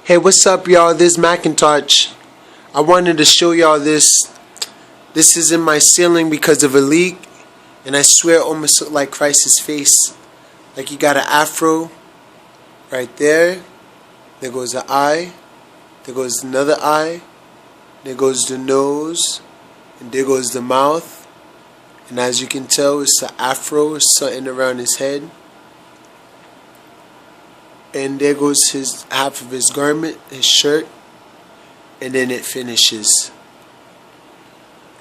Hey, what's up, y'all? This is Macintosh. I wanted to show y'all this. This is in my ceiling because of a leak, and I swear it almost looked like Christ's face. Like he got an afro right there. There goes the eye. There goes another eye. There goes the nose. And there goes the mouth. And as you can tell, it's an afro. It's something around his head. And there goes his half of his garment, his shirt, and then it finishes.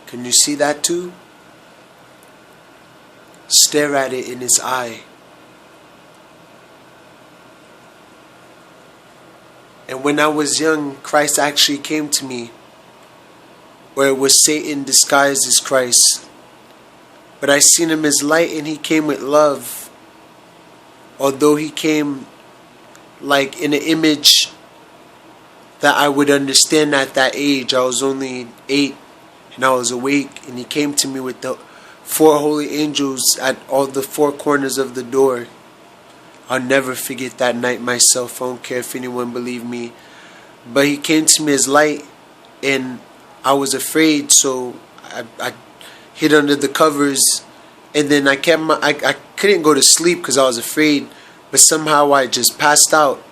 Can you see that too? Stare at it in his eye. And when I was young, Christ actually came to me, where it was Satan disguised as Christ. But I seen him as light, and he came with love. Although he came like in an image that I would understand at that age. I was only 8 and I was awake, and he came to me with the 4 holy angels at all the 4 corners of the door. I'll never forget that night myself. I don't care if anyone believe me. But he came to me as light, and I was afraid, so I hid under the covers, and then I couldn't go to sleep because I was afraid. But somehow I just passed out.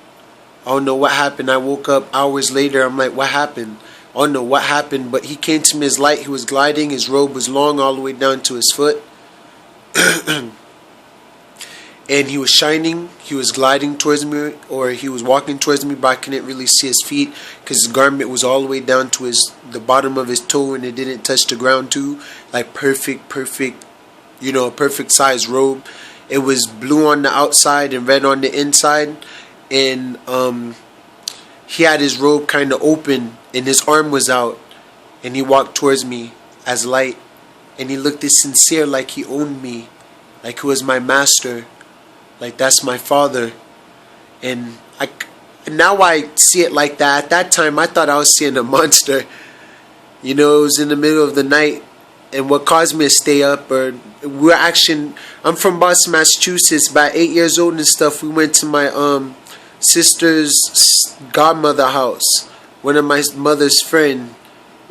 I don't know what happened. I woke up hours later. I'm like, what happened? I don't know what happened. But he came to me as light. He was gliding. His robe was long all the way down to his foot. And he was shining. He was gliding towards me, or he was walking towards me, but I couldn't really see his feet because his garment was all the way down to the bottom of his toe, and it didn't touch the ground too. Like perfect, perfect size robe. It was blue on the outside and red on the inside, and he had his robe kind of open, and his arm was out, and he walked towards me as light, and he looked as sincere, like he owned me, like he was my master, like that's my father. And now I see it like that. At that time, I thought I was seeing a monster. It was in the middle of the night. And what caused me to stay up, I'm from Boston, Massachusetts. About 8 years old and stuff, we went to my sister's godmother house. One of my mother's friend,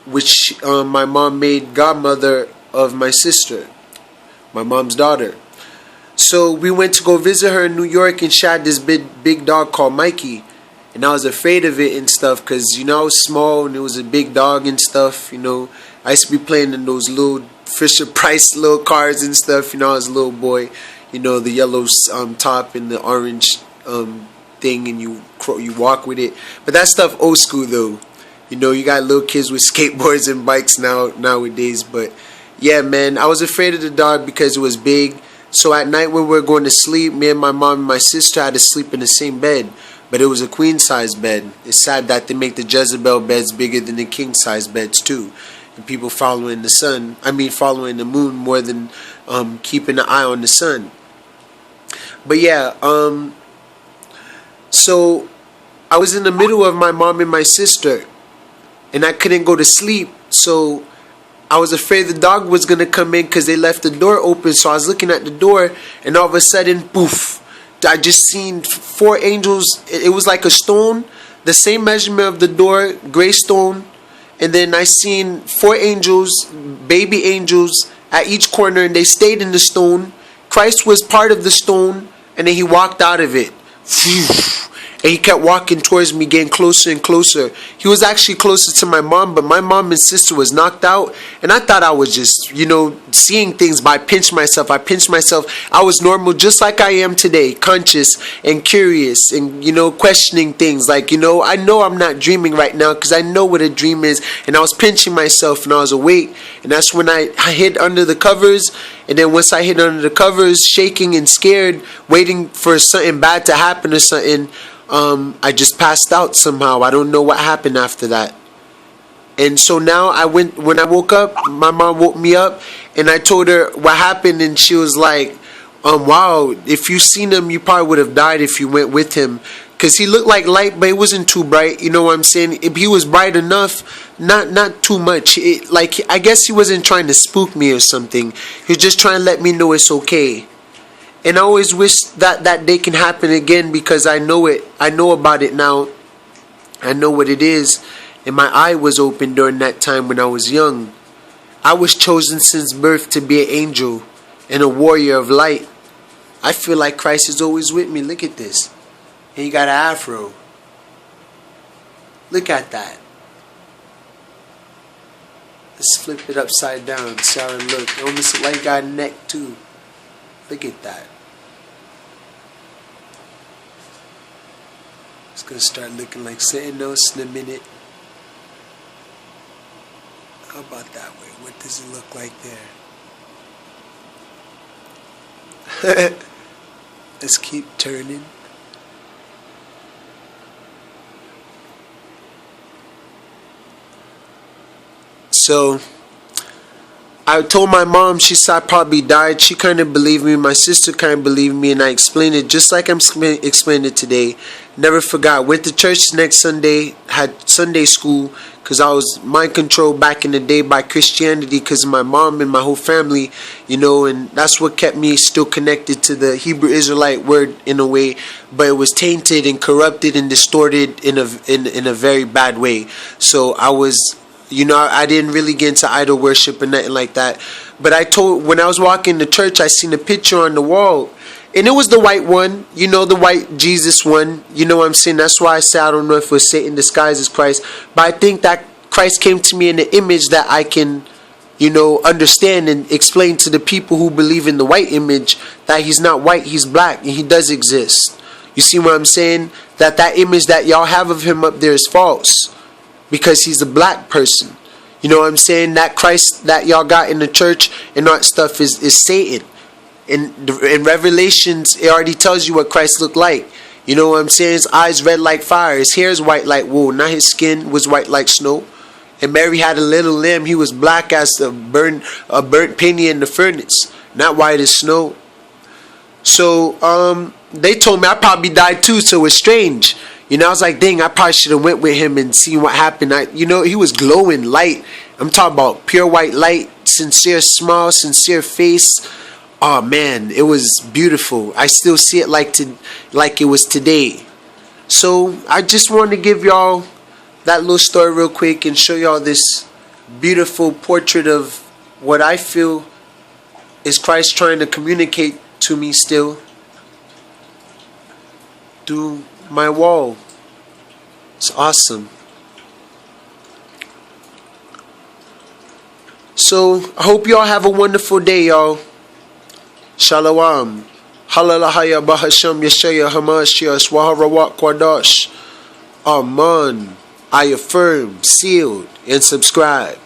which my mom made godmother of my sister, my mom's daughter. So we went to go visit her in New York, and she had this big dog called Mikey. And I was afraid of it and stuff because, I was small and it was a big dog and stuff, I used to be playing in those little Fisher-Price little cars and stuff, I was a little boy, the yellow top and the orange thing, and you walk with it. But that stuff old school though. You got little kids with skateboards and bikes nowadays. But yeah, man, I was afraid of the dog because it was big. So at night when we were going to sleep, me and my mom and my sister had to sleep in the same bed. But it was a queen size bed. It's sad that they make the Jezebel beds bigger than the king size beds too. And people following the moon more than keeping an eye on the sun. But yeah, so I was in the middle of my mom and my sister, and I couldn't go to sleep. So I was afraid the dog was going to come in because they left the door open. So I was looking at the door, and all of a sudden, poof, I just seen 4 angels. It was like a stone, the same measurement of the door, gray stone. And then I seen 4 angels, baby angels, at each corner, and they stayed in the stone. Christ was part of the stone, and then he walked out of it. And he kept walking towards me, getting closer and closer. He was actually closer to my mom, but my mom and sister was knocked out. And I thought I was just, seeing things, but I pinched myself. I was normal, just like I am today, conscious and curious and, questioning things. Like, I know I'm not dreaming right now because I know what a dream is. And I was pinching myself and I was awake. And that's when I hid under the covers. And then once I hid under the covers, shaking and scared, waiting for something bad to happen or something, I just passed out somehow. I don't know what happened after that. And so now when I woke up, my mom woke me up, and I told her what happened, and she was like, wow, if you seen him, you probably would have died if you went with him. Because he looked like light, but it wasn't too bright. You know what I'm saying? If he was bright enough, not too much. I guess he wasn't trying to spook me or something. He was just trying to let me know it's okay. And I always wish that day can happen again because I know it. I know about it now. I know what it is, and my eye was open during that time when I was young. I was chosen since birth to be an angel and a warrior of light. I feel like Christ is always with me. Look at this. And he got an afro. Look at that. Let's flip it upside down. See how it look. It almost look like he got a neck too. Look at that. It's gonna start looking like something else in a minute. How about that way? What does it look like there? Let's keep turning. So I told my mom, she said I probably died. She kind of believed me. My sister kind of believed me, and I explained it just like I'm explaining it today. Never forgot. Went to church next Sunday. Had Sunday school because I was mind controlled back in the day by Christianity because of my mom and my whole family, and that's what kept me still connected to the Hebrew Israelite word in a way. But it was tainted and corrupted and distorted in a very bad way. So I was. I didn't really get into idol worship or nothing like that. But when I was walking to church, I seen a picture on the wall. And it was the white one, the white Jesus one. You know what I'm saying? That's why I say I don't know if it was Satan disguised as Christ. But I think that Christ came to me in the image that I can, understand and explain to the people who believe in the white image that he's not white, he's black, and he does exist. You see what I'm saying? That image that y'all have of him up there is false. Because he's a black person. You know what I'm saying? That Christ that y'all got in the church and all that stuff is Satan. In Revelations, it already tells you what Christ looked like. You know what I'm saying? His eyes red like fire. His hair is white like wool. Not his skin was white like snow. And Mary had a little lamb. He was black as a burnt penny in the furnace. Not white as snow. So they told me I probably died too, so it's strange. I was like, dang, I probably should have went with him and seen what happened. He was glowing light. I'm talking about pure white light, sincere smile, sincere face. Oh man, it was beautiful. I still see it like it was today. So I just wanted to give y'all that little story real quick and show y'all this beautiful portrait of what I feel is Christ trying to communicate to me still through my wall. It's awesome. So I hope y'all have a wonderful day, y'all. Shalom. Halalahaya bahasham yeshaya hamashiya swaharawak kwadash. Ahman. I affirm, sealed, and subscribe.